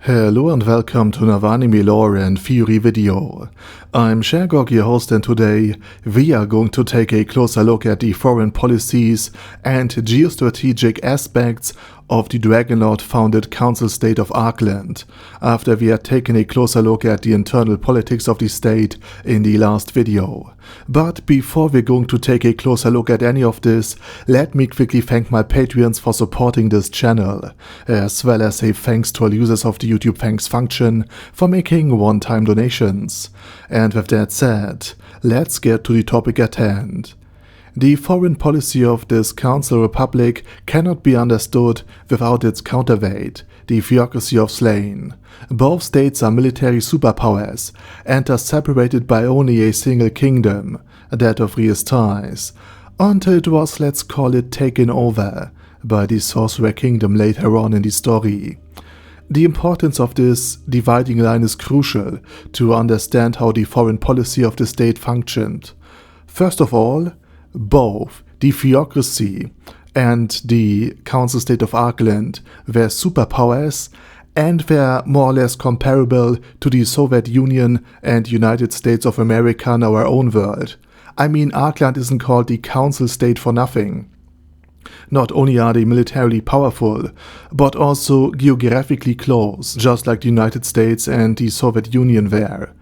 Hello and welcome to another anime lore and theory video. I'm Shergog, your host, and today we are going to take a closer look at the foreign policies and geostrategic aspects of the Dragonlord-founded council state of Arland, after we had taken a closer look at the internal politics of the state in the last video. But before we're going to take a closer look at any of this, let me quickly thank my Patreons for supporting this channel, as well as say thanks to all users of the YouTube thanks function for making one-time donations. And with that said, let's get to the topic at hand. The foreign policy of this Council Republic cannot be understood without its counterweight, the theocracy of Slane. Both states are military superpowers and are separated by only a single kingdom, that of Re-Estize, until it was, let's call it, taken over by the Sorcerer Kingdom later on in the story. The importance of this dividing line is crucial to understand how the foreign policy of the state functioned. First of all, both the theocracy and the council state of Arland were superpowers and were more or less comparable to the Soviet Union and United States of America in our own world. I mean, Arland isn't called the council state for nothing. Not only are they militarily powerful, but also geographically close, just like the United States and the Soviet Union were.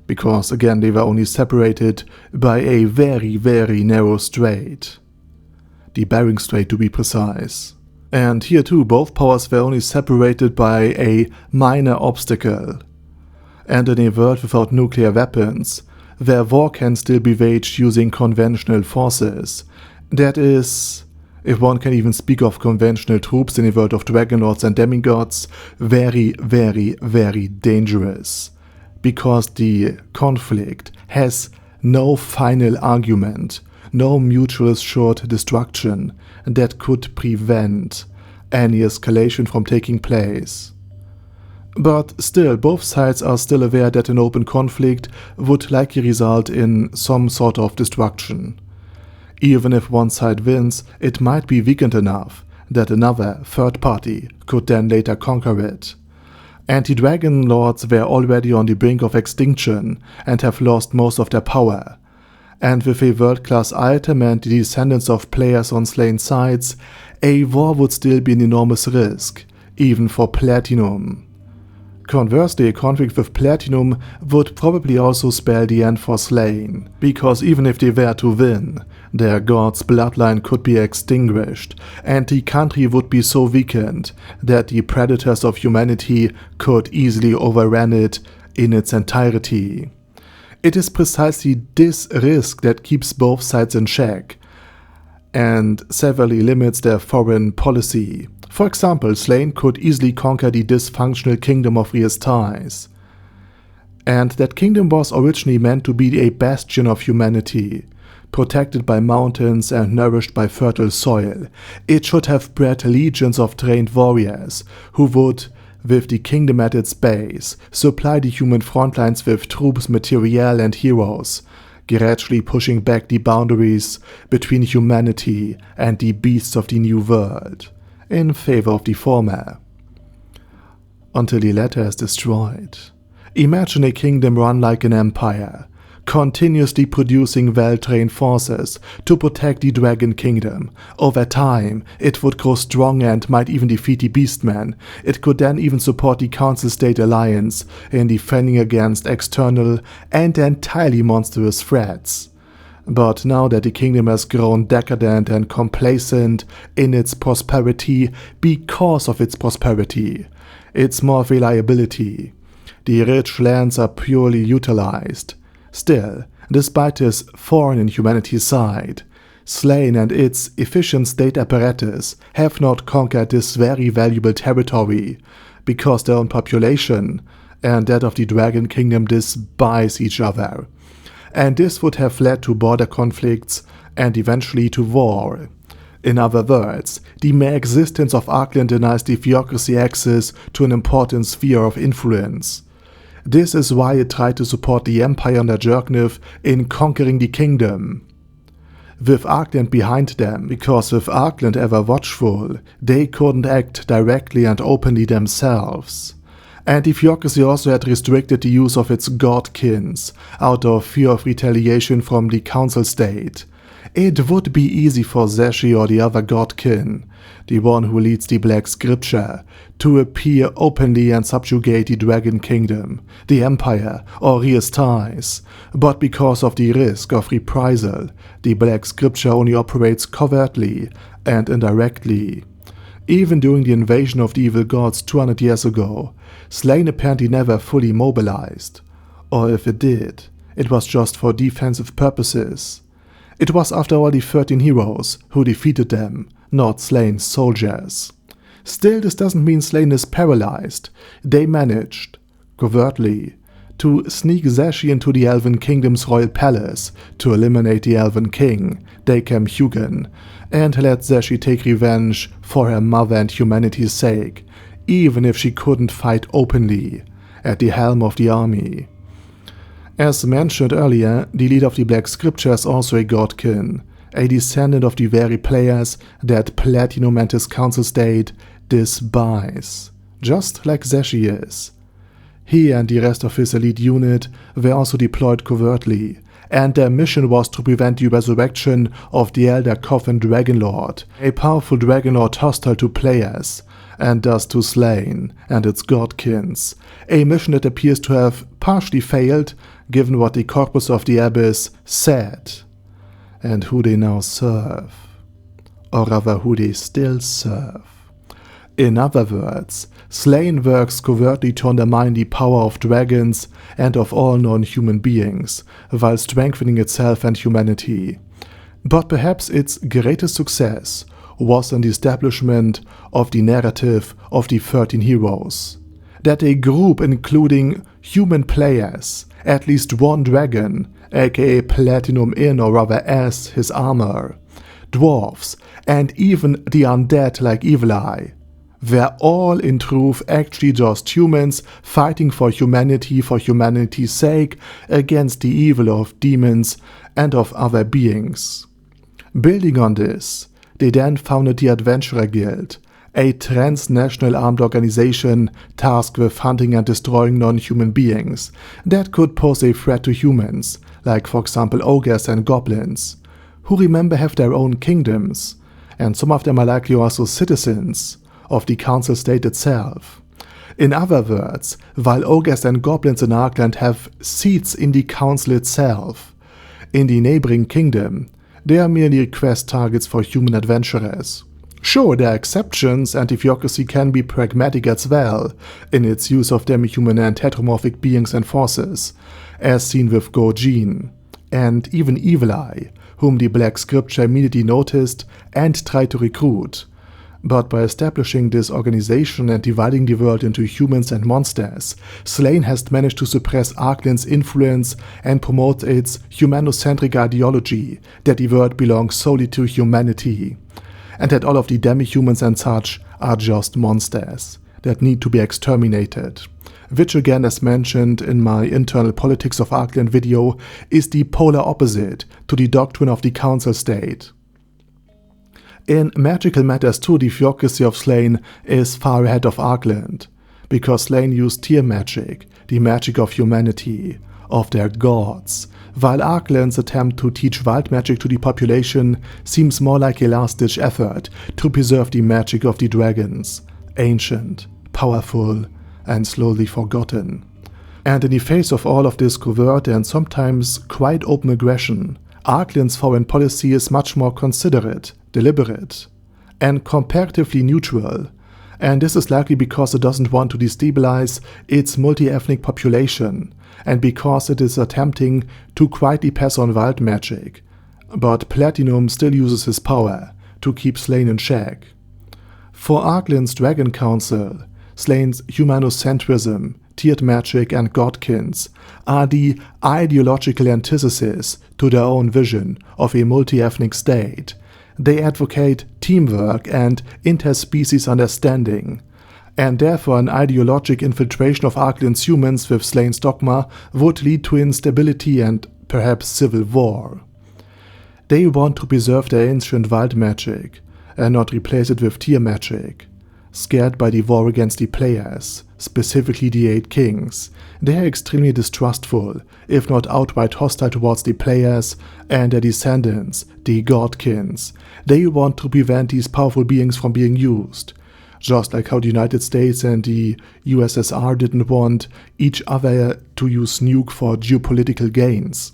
Because again, they were only separated by a very, very narrow strait. The Bering Strait, to be precise. And here too, both powers were only separated by a minor obstacle. And in a world without nuclear weapons, where war can still be waged using conventional forces, that is, if one can even speak of conventional troops in a world of dragonlords and demigods, very, very, very dangerous. Because the conflict has no final argument, no mutual assured destruction that could prevent any escalation from taking place. But still, both sides are still aware that an open conflict would likely result in some sort of destruction. Even if one side wins, it might be weakened enough that another, third party, could then later conquer it. And the Dragon Lords were already on the brink of extinction and have lost most of their power. And with a world-class item and the descendants of players on Slane's sides, a war would still be an enormous risk, even for Platinum. Conversely, a conflict with Platinum would probably also spell the end for Slane, because even if they were to win, their god's bloodline could be extinguished, and the country would be so weakened that the predators of humanity could easily overrun it in its entirety. It is precisely this risk that keeps both sides in check, and severely limits their foreign policy. For example, Slane could easily conquer the dysfunctional kingdom of Re-Estize. And that kingdom was originally meant to be a bastion of humanity, protected by mountains and nourished by fertile soil. It should have bred legions of trained warriors, who would, with the kingdom at its base, supply the human frontlines with troops, materiel and heroes, gradually pushing back the boundaries between humanity and the beasts of the new world, in favor of the former, until the latter is destroyed. Imagine a kingdom run like an empire, continuously producing well-trained forces to protect the Dragon Kingdom. Over time, it would grow stronger and might even defeat the Beastmen. It could then even support the Council State Alliance in defending against external and entirely monstrous threats. But now that the kingdom has grown decadent and complacent in its prosperity because of its prosperity, its more reliability, the rich lands are purely utilized. Still, despite this thorn in humanity's side, Slane and its efficient state apparatus have not conquered this very valuable territory, because their own population and that of the Dragon Kingdom despise each other. And this would have led to border conflicts and eventually to war. In other words, the mere existence of Arland denies the theocracy access to an important sphere of influence. This is why it tried to support the Empire under Jerknif in conquering the kingdom. With Arland behind them, because with Arland ever watchful, they couldn't act directly and openly themselves. and the theocracy also had restricted the use of its godkins out of fear of retaliation from the council state. It would be easy for Zashi or the other godkin, the one who leads the Black Scripture, to appear openly and subjugate the Dragon Kingdom, the Empire, or Re-Estize, but because of the risk of reprisal, the Black Scripture only operates covertly and indirectly. Even during the invasion of the evil gods 200 years ago, Slane apparently never fully mobilized, or if it did, it was just for defensive purposes. It was after all the 13 heroes who defeated them, not Slane's soldiers. Still, this doesn't mean Slane is paralyzed. They managed, covertly, to sneak Zashi into the Elven Kingdom's royal palace to eliminate the Elven King, Dacam Hugin, and let Zashi take revenge for her mother and humanity's sake, even if she couldn't fight openly, at the helm of the army. As mentioned earlier, the leader of the Black Scripture is also a godkin, a descendant of the very players that Platinum and his council state despise, just like Zashi is. He and the rest of his elite unit were also deployed covertly, and their mission was to prevent the resurrection of the Elder Coffin Dragonlord, a powerful Dragonlord hostile to players, and thus to Slane and its godkins, a mission that appears to have partially failed given what the Corpus of the Abyss said, and who they now serve, or rather who they still serve. In other words, Slane works covertly to undermine the power of dragons and of all non-human beings, while strengthening itself and humanity. But perhaps its greatest success was in the establishment of the narrative of the 13 heroes. That a group including human players, at least one dragon, aka Platinum in or rather as his armor, dwarves, and even the undead like Evil Eye, were all in truth actually just humans fighting for humanity's sake against the evil of demons and of other beings. Building on this, they then founded the Adventurer Guild, a transnational armed organization tasked with hunting and destroying non-human beings that could pose a threat to humans, like for example ogres and goblins, who remember have their own kingdoms, and some of them are likely also citizens of the council state itself. In other words, while ogres and goblins in Arland have seats in the council itself, in the neighboring kingdom, they are merely request targets for human adventurers. Sure, there are exceptions, and the theocracy can be pragmatic as well in its use of demi-human and heteromorphic beings and forces, as seen with Gojin, and even Evil Eye, whom the Black Scripture immediately noticed and tried to recruit. But by establishing this organization and dividing the world into humans and monsters, Slane has managed to suppress Arland's influence and promote its humanocentric ideology that the world belongs solely to humanity, and that all of the demi-humans and such are just monsters that need to be exterminated, which again, as mentioned in my Internal Politics of Arland video, is the polar opposite to the doctrine of the council state. In magical matters too, the theocracy of Slane is far ahead of Arland, because Slane used tier magic, the magic of humanity, of their gods, while Arland's attempt to teach wild magic to the population seems more like a last-ditch effort to preserve the magic of the dragons, ancient, powerful, and slowly forgotten. And in the face of all of this covert and sometimes quite open aggression, Arland's foreign policy is much more considerate, deliberate, and comparatively neutral, and this is likely because it doesn't want to destabilize its multi-ethnic population, and because it is attempting to quietly pass on wild magic, but Platinum still uses his power to keep Slane in check. For Arland's Dragon Council, Slane's humanocentrism, tiered magic and godkins are the ideological antithesis to their own vision of a multi-ethnic state. They advocate teamwork and interspecies understanding, and therefore an ideologic infiltration of Arland's humans with Slane's dogma would lead to instability and perhaps civil war. They want to preserve their ancient wild magic and not replace it with tier magic, scared by the war against the players, specifically the 8 kings. They are extremely distrustful, if not outright hostile towards the players and their descendants, the Godkins. They want to prevent these powerful beings from being used. Just like how the United States and the USSR didn't want each other to use nuke for geopolitical gains.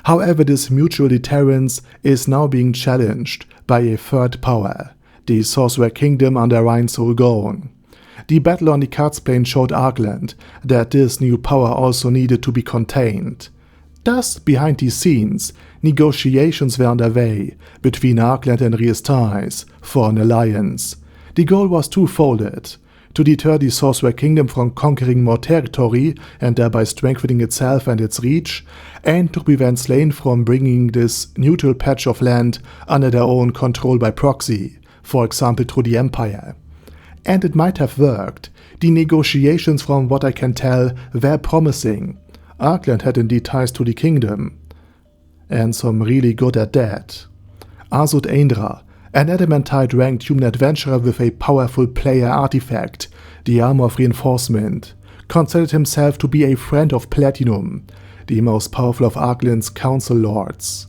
However, this mutual deterrence is now being challenged by a third power, the Sorcerer Kingdom under Reinsoul Gone. The battle on the cards plane showed Arland that this new power also needed to be contained. Thus, behind the scenes, negotiations were underway between Arland and Re-Estize for an alliance. The goal was twofold: to deter the Sorcerer Kingdom from conquering more territory and thereby strengthening itself and its reach, and to prevent Slane from bringing this neutral patch of land under their own control by proxy, for example through the Empire. And it might have worked. The negotiations, from what I can tell, were promising. Arland had indeed ties to the kingdom, and some really good at that. Azud Aindra, an adamantite ranked human adventurer with a powerful player artifact, the Armor of Reinforcement, considered himself to be a friend of Platinum, the most powerful of Arland's council lords.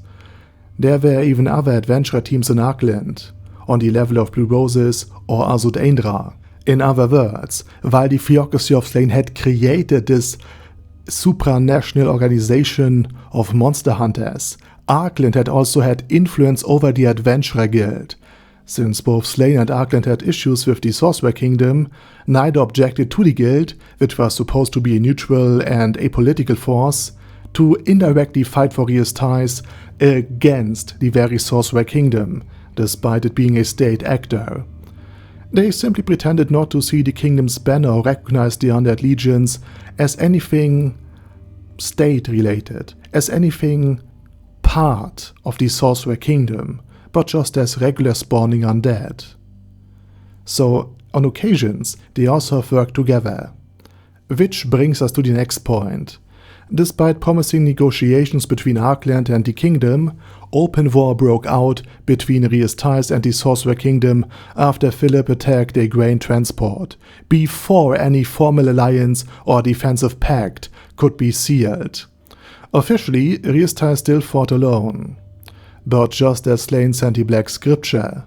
There were even other adventurer teams in Arland, on the level of Blue Roses or Azud Aindra. In other words, while the theocracy of Slane had created this supranational organization of monster hunters, Arland had also had influence over the Adventurer Guild. Since both Slane and Arland had issues with the Sorcerer Kingdom, neither objected to the guild, which was supposed to be a neutral and apolitical force, to indirectly fight for Re-Estize against the very Sorcerer Kingdom, despite it being a state actor. They simply pretended not to see the kingdom's banner or recognize the undead legions as anything state-related, as anything part of the Sorcerer Kingdom, but just as regular spawning undead. So, on occasions, they also have worked together. Which brings us to the next point. Despite promising negotiations between Arland and the kingdom, open war broke out between Re-Estize and the Sorcerer Kingdom after Philip attacked a grain transport, before any formal alliance or defensive pact could be sealed. Officially, Re-Estize still fought alone, but just as Slane sent the Black Scripture,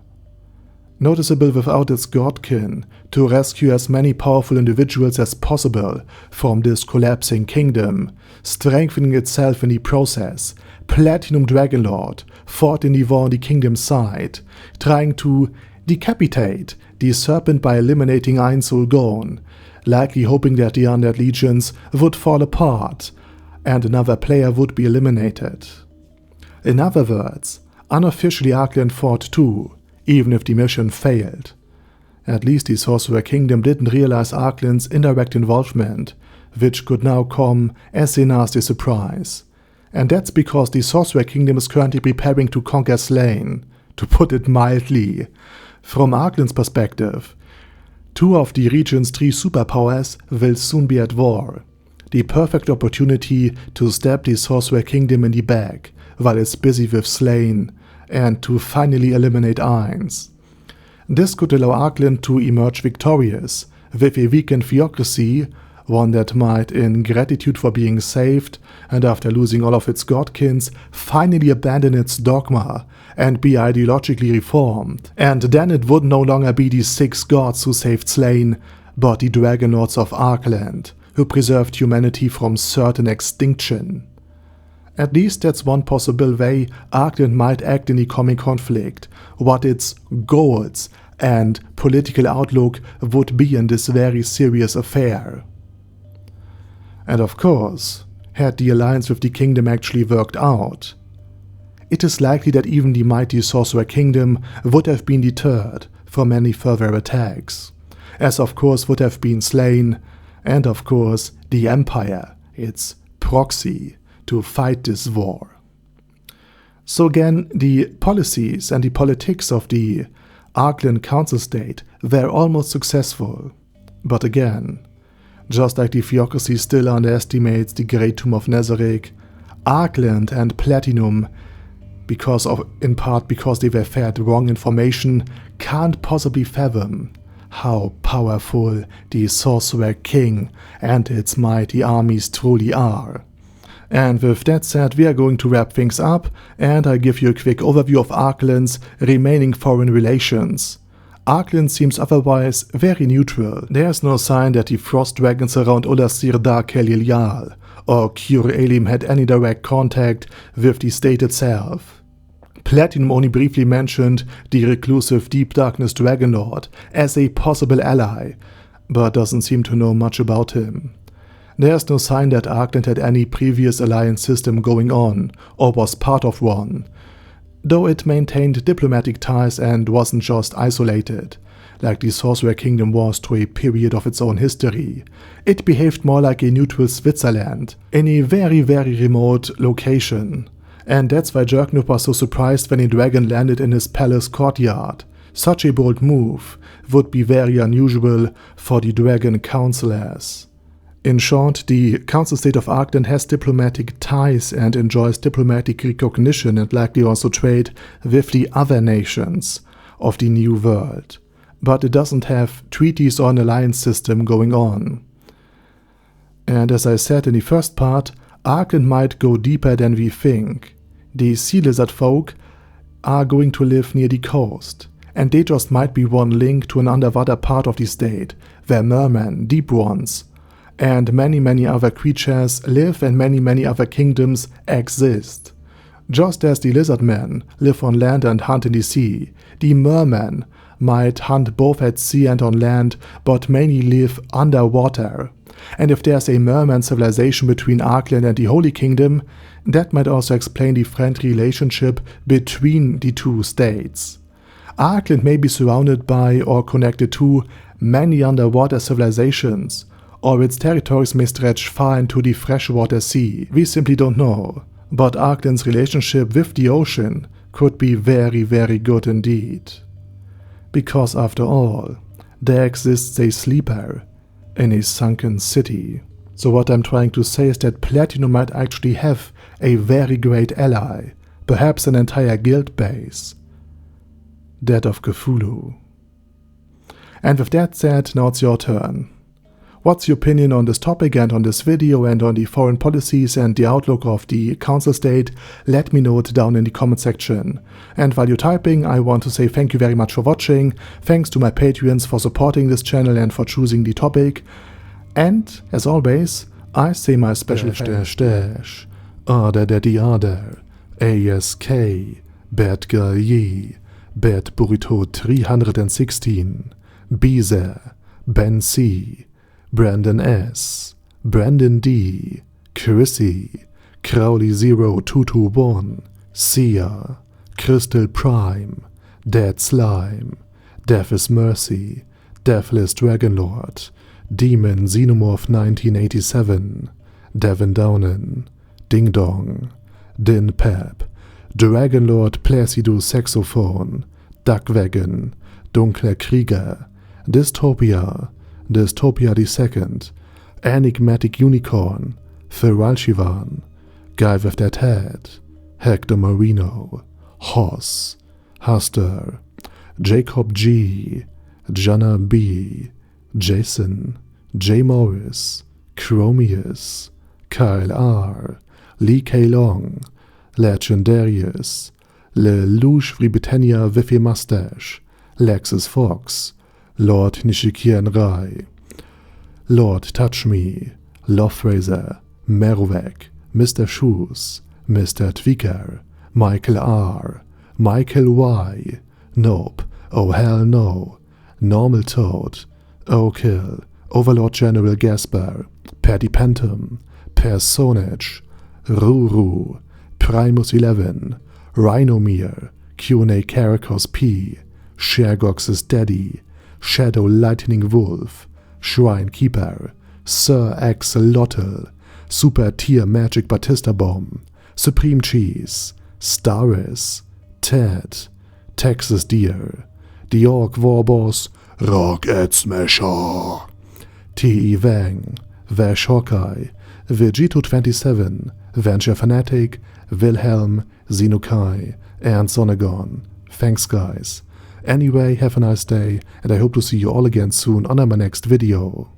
noticeable without its godkin, to rescue as many powerful individuals as possible from this collapsing kingdom, strengthening itself in the process, Platinum Dragonlord fought in the war on the kingdom's side, trying to decapitate the serpent by eliminating Reinsoul Gone, likely hoping that the undead legions would fall apart and another player would be eliminated. In other words, unofficially Arland fought too, even if the mission failed. At least the Sorcerer Kingdom didn't realize Arland's indirect involvement, which could now come as a nasty surprise. And that's because the Sorcerer Kingdom is currently preparing to conquer Slane, to put it mildly. From Arland's perspective, 2 of the region's 3 superpowers will soon be at war. The perfect opportunity to stab the Sorcerer Kingdom in the back while it's busy with Slane, and to finally eliminate Ainz. This could allow Arland to emerge victorious, with a weakened theocracy, one that might, in gratitude for being saved, and after losing all of its godkins, finally abandon its dogma and be ideologically reformed. And then it would no longer be the 6 gods who saved Slane, but the Dragonlords of Arland, who preserved humanity from certain extinction. At least that's one possible way Arland might act in the coming conflict, what its goals and political outlook would be in this very serious affair. And of course, had the alliance with the kingdom actually worked out, it is likely that even the mighty Sorcerer Kingdom would have been deterred from any further attacks, as of course would have been Slane, and of course the Empire, its proxy, to fight this war. So again, the policies and the politics of the Arland Council State were almost successful. But again, just like the theocracy still underestimates the Great Tomb of Nazarick, Arland and Platinum, in part because they were fed wrong information, can't possibly fathom how powerful the Sorcerer King and its mighty armies truly are. And with that said, we are going to wrap things up, and I give you a quick overview of Arland's remaining foreign relations. Arland seems otherwise very neutral. There's no sign that the frost dragons around Olasir Dar Kelil or Cure Elim had any direct contact with the state itself. Platinum only briefly mentioned the reclusive Deep Darkness Dragonlord as a possible ally, but doesn't seem to know much about him. There's no sign that Arland had any previous alliance system going on, or was part of one, though it maintained diplomatic ties and wasn't just isolated, like the Sorcerer Kingdom was to a period of its own history. It behaved more like a neutral Switzerland, in a very remote location. And that's why Jerknup was so surprised when a dragon landed in his palace courtyard. Such a bold move would be very unusual for the dragon councillors. In short, the council state of Arland has diplomatic ties and enjoys diplomatic recognition and likely also trade with the other nations of the New World. But it doesn't have treaties or an alliance system going on. And as I said in the first part, Arland might go deeper than we think. The sea lizard folk are going to live near the coast, and they just might be one link to an underwater part of the state, where mermen, deep ones, and many other creatures live and many other kingdoms exist. Just as the lizard men live on land and hunt in the sea, the mermen might hunt both at sea and on land, but mainly live underwater. And if there's a merman civilization between Arland and the Holy Kingdom, that might also explain the friendly relationship between the two states. Arland may be surrounded by or connected to many underwater civilizations, or its territories may stretch far into the freshwater sea. We simply don't know. But Arland's relationship with the ocean could be very good indeed. Because after all, there exists a sleeper in a sunken city. So what I'm trying to say is that Platinum might actually have a very great ally, perhaps an entire guild base, that of Cthulhu. And with that said, now it's your turn. What's your opinion on this topic and on this video and on the foreign policies and the outlook of the council state? Let me know it down in the comment section. And while you're typing, I want to say thank you very much for watching. Thanks to my Patreons for supporting this channel and for choosing the topic. And, as always, I say my special dash, Order Daddy Order, ASK, Bad Girl Ye, Bad Burrito 316, Beezer, Ben C, Brandon S, Brandon D, Chrissy, Crowley 0221, Sia, Crystal Prime, Dead Slime, Death is Mercy, Deathless Dragonlord, Demon Xenomorph 1987, Devin Downen, Ding Dong, Din Pep, Dragonlord Placidus Saxophone, Duckwagon, Dunkler Krieger, Dystopia II, Enigmatic Unicorn, Feralchivan, Guy with That Head, Hector Marino, Hoss, Huster, Jacob G, Jana B, Jason, J. Morris, Chromius, Kyle R, Lee K. Long, Legendarius, Le Louche Britannia with a Mustache, Lexus Fox, Lord Nishikian Rai, Lord Touch Me, Lofrazer, Merwek, Mr. Shoes, Mr. Tweaker, Michael R, Michael Y, Nope, Oh Hell No, Normal Toad, O'Kill, Overlord General Gasper, Paddy Pentum, Personage, Ruru, Primus 11, Rhinomere, Q&A Caracos P, Shergox's Daddy, Shadow Lightning Wolf, Shrine Keeper, Sir Axolotl, Super Tier Magic Batista Bomb, Supreme Cheese, Staris, Ted, Texas Deer, The Orc Warboss, Rocket Smasher, T.E. Wang, Vash Hawkeye, Vegito27, Venture Fanatic, Wilhelm, Xenokai, and Sonagon. Thanks guys. Anyway, have a nice day, and I hope to see you all again soon on my next video.